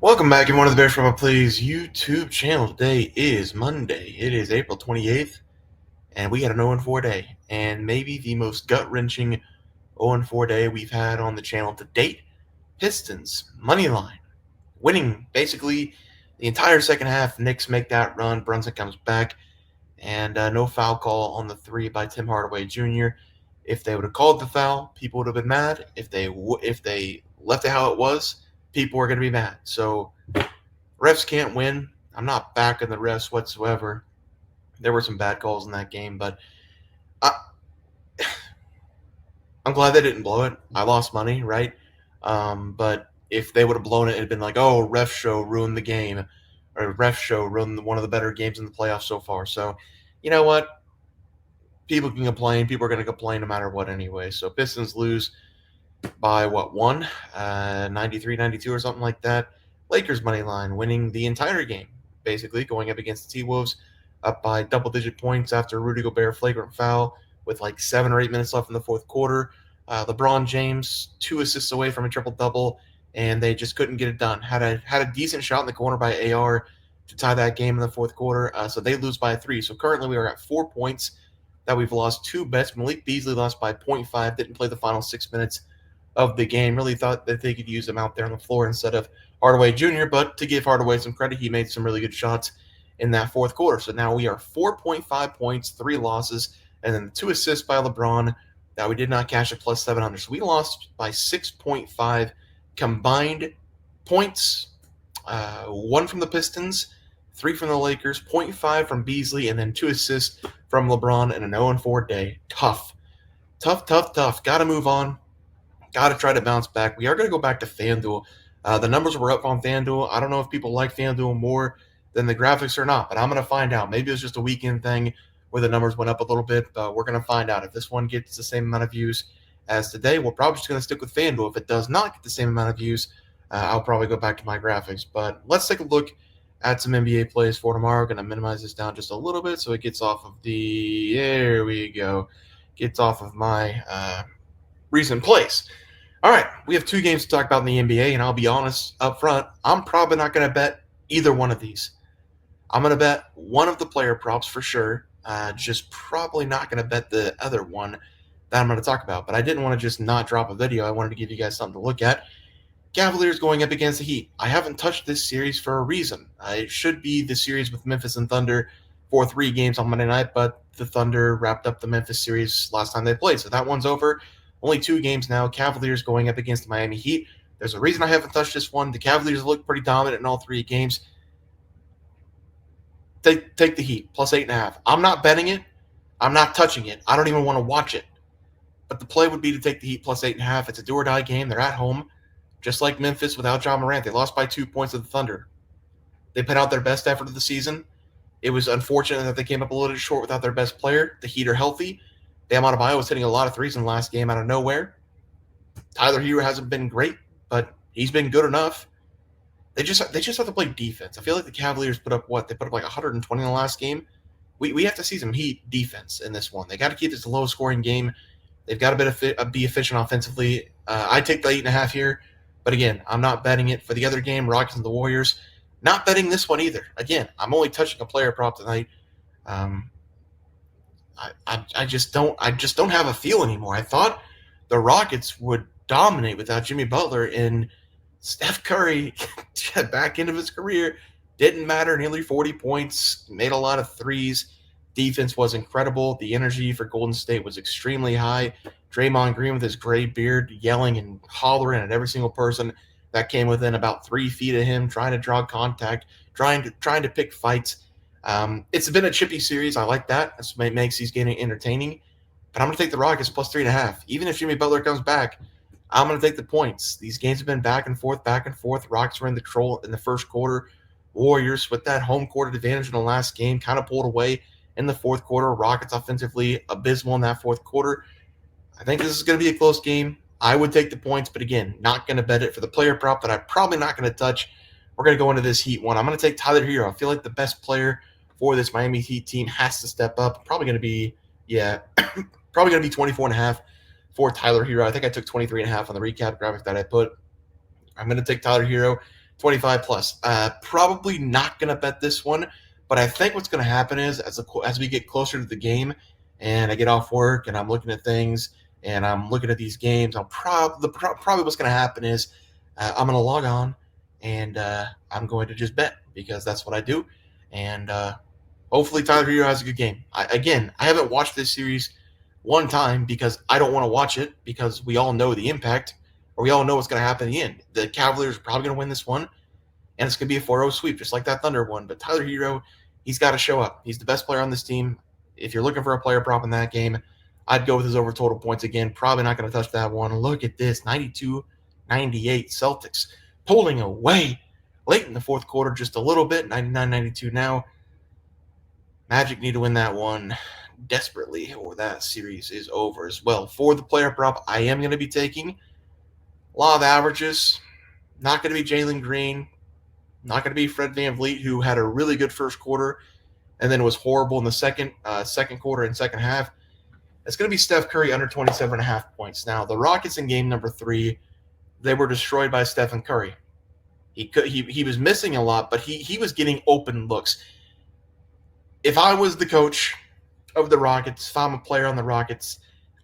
Welcome back, everyone, to the Bears Football Plays YouTube channel. Today is Monday. It is April 28th, and we got an 0-4 day, and maybe the most gut-wrenching 0-4 day we've had on the channel to date. Pistons, money line, winning basically the entire second half. Knicks make that run. Brunson comes back, and no foul call on the three by Tim Hardaway Jr. If they would have called the foul, people would have been mad. If they left it how it was, people were going to be mad. So refs can't win. I'm not backing the refs whatsoever. There were some bad calls in that game, but I'm glad they didn't blow it. I lost money, right? But if they would have blown it, it'd been like, oh, ref show ruined the game, or ref show ruined one of the better games in the playoffs so far. So, you know what? People can complain. People are going to complain no matter what anyway. So Pistons lose by what, one? 93-92 or something like that. Lakers money line winning the entire game, basically going up against the T-Wolves, up by double-digit points after Rudy Gobert flagrant foul with like 7 or 8 minutes left in the fourth quarter. LeBron James 2 assists away from a triple-double, and they just couldn't get it done. Had a decent shot in the corner by AR to tie that game in the fourth quarter, so they lose by 3. So currently we are at 4 points that we've lost 2 bets. Malik Beasley lost by 0.5, didn't play the final 6 minutes of the game. Really thought that they could use him out there on the floor instead of Hardaway Jr., but to give Hardaway some credit, he made some really good shots in that fourth quarter. So now we are 4.5 points, 3 losses, and then 2 assists by LeBron that we did not cash at plus 700. So we lost by 6.5 combined points, 1 from the Pistons, 3 from the Lakers, 0.5 from Beasley, and then 2 assists from LeBron in an 0-4 day. Tough. Got to move on. Got to try to bounce back. We are going to go back to FanDuel. The numbers were up on FanDuel. I don't know if people like FanDuel more than the graphics or not, but I'm going to find out. Maybe it was just a weekend thing where the numbers went up a little bit, but we're going to find out. If this one gets the same amount of views as today, we're probably just going to stick with FanDuel. If it does not get the same amount of views, I'll probably go back to my graphics. But let's take a look at some NBA plays for tomorrow. Going to minimize this down just a little bit so it gets off of the – there we go. Gets off of my recent plays. All right, we have 2 games to talk about in the NBA, and I'll be honest up front, I'm probably not going to bet either one of these. I'm going to bet one of the player props for sure, just probably not going to bet the other one that I'm going to talk about. But I didn't want to just not drop a video. I wanted to give you guys something to look at. Cavaliers going up against the Heat. I haven't touched this series for a reason. It should be the series with Memphis and Thunder for 3 games on Monday night, but the Thunder wrapped up the Memphis series last time they played, so that one's over. Only 2 games now. Cavaliers going up against the Miami Heat. There's a reason I haven't touched this one. The Cavaliers look pretty dominant in all 3 games. Take the Heat, plus 8.5. I'm not betting it. I'm not touching it. I don't even want to watch it. But the play would be to take the Heat plus 8.5. It's a do-or-die game. They're at home. Just like Memphis without John Morant. They lost by 2 points to the Thunder. They put out their best effort of the season. It was unfortunate that they came up a little bit short without their best player. The Heat are healthy. Bam Adebayo was hitting a lot of threes in the last game out of nowhere. Tyler Hero hasn't been great, but he's been good enough. They just have to play defense. I feel like the Cavaliers put up what? They put up like 120 in the last game. We have to see some Heat defense in this one. They got to keep this a low-scoring game. They've got to be efficient offensively. I take the 8.5 here, but again, I'm not betting it for the other game, Rockets and the Warriors. Not betting this one either. Again, I'm only touching a player prop tonight. I just don't have a feel anymore. I thought the Rockets would dominate without Jimmy Butler, and Steph Curry back into his career didn't matter. Nearly 40 points, made a lot of threes. Defense was incredible. The energy for Golden State was extremely high. Draymond Green with his gray beard yelling and hollering at every single person that came within about 3 feet of him, trying to draw contact, trying to pick fights. It's been a chippy series. I like that. That makes these games entertaining. But I'm going to take the Rockets plus 3.5. Even if Jimmy Butler comes back, I'm going to take the points. These games have been back and forth. Rockets were in the control in the first quarter. Warriors, with that home court advantage in the last game, kind of pulled away in the fourth quarter. Rockets offensively abysmal in that fourth quarter. I think this is going to be a close game. I would take the points, but again, not going to bet it for the player prop that I'm probably not going to touch. We're going to go into this Heat one. I'm going to take Tyler Hero. I feel like the best player for this Miami Heat team has to step up. Probably going to be 24.5 for Tyler Hero. I think I took 23.5 on the recap graphic that I put. I'm going to take Tyler Hero. 25 plus. Probably not going to bet this one, but I think what's going to happen is as we get closer to the game and I get off work and I'm looking at things and I'm looking at these games, probably what's going to happen is I'm going to log on and I'm going to just bet because that's what I do. And hopefully Tyler Hero has a good game. I haven't watched this series one time because I don't want to watch it because we all know the impact or we all know what's going to happen in the end. The Cavaliers are probably going to win this one, and it's going to be a 4-0 sweep, just like that Thunder one. But Tyler Hero, he's got to show up. He's the best player on this team. If you're looking for a player prop in that game, I'd go with his over total points again. Probably not going to touch that one. Look at this 92-98 Celtics pulling away late in the fourth quarter just a little bit, 99-92 now. Magic need to win that one desperately, or that series is over as well. For the player prop, I am going to be taking law of averages. Not going to be Jalen Green. Not going to be Fred VanVleet, who had a really good first quarter and then was horrible in the second quarter and second half. It's going to be Steph Curry under 27.5 points. Now, the Rockets in game number 3, they were destroyed by Stephen Curry. He was missing a lot, but he was getting open looks. If I was the coach of the Rockets, if I'm a player on the Rockets,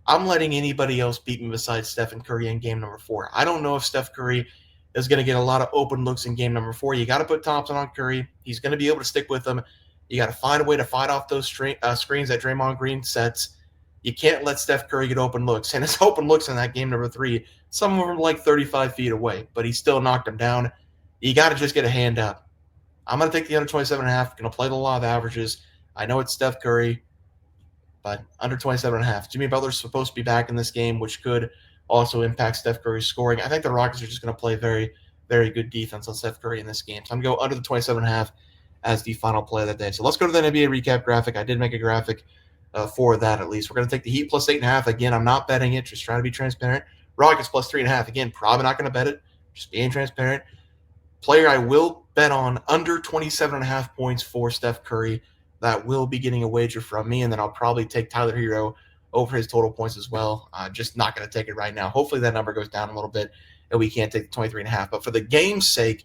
I'm letting anybody else beat me besides Stephen Curry in game number 4. I don't know if Steph Curry is going to get a lot of open looks in game number 4. You got to put Thompson on Curry. He's going to be able to stick with them. You got to find a way to fight off those screens that Draymond Green sets. You can't let Steph Curry get open looks. And his open looks in that game number 3, some of them like 35 feet away, but he still knocked them down. You got to just get a hand up. I'm going to take the under 27.5. Going to play the law of averages. I know it's Steph Curry, but under 27.5. Jimmy Butler's supposed to be back in this game, which could also impact Steph Curry's scoring. I think the Rockets are just going to play very, very good defense on Steph Curry in this game. So I'm going to go under the 27.5 as the final play of the day. So let's go to the NBA recap graphic. I did make a graphic for that at least. We're going to take the Heat plus 8.5. Again, I'm not betting it, just trying to be transparent. Rockets plus 3.5. Again, probably not going to bet it, just being transparent. Player I will bet on under 27.5 points for Steph Curry. That will be getting a wager from me, and then I'll probably take Tyler Hero over his total points as well. Just not going to take it right now. Hopefully that number goes down a little bit, and we can't take the 23.5. But for the game's sake,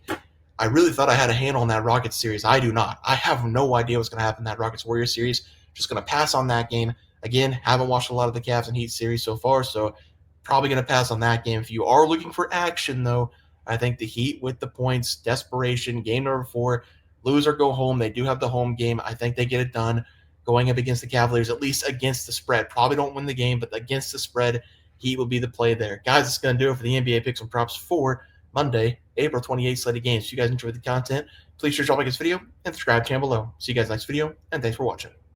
I really thought I had a handle on that Rockets series. I do not. I have no idea what's going to happen in that Rockets-Warriors series. Just going to pass on that game. Again, haven't watched a lot of the Cavs and Heat series so far, so probably going to pass on that game. If you are looking for action, though, I think the Heat with the points, desperation, game number 4, lose or go home. They do have the home game. I think they get it done going up against the Cavaliers, at least against the spread. Probably don't win the game, but against the spread, Heat will be the play there. Guys, that's going to do it for the NBA picks and props for Monday, April 28th slate of games. If you guys enjoyed the content, please share, drop like this video, and subscribe channel below. See you guys next video, and thanks for watching.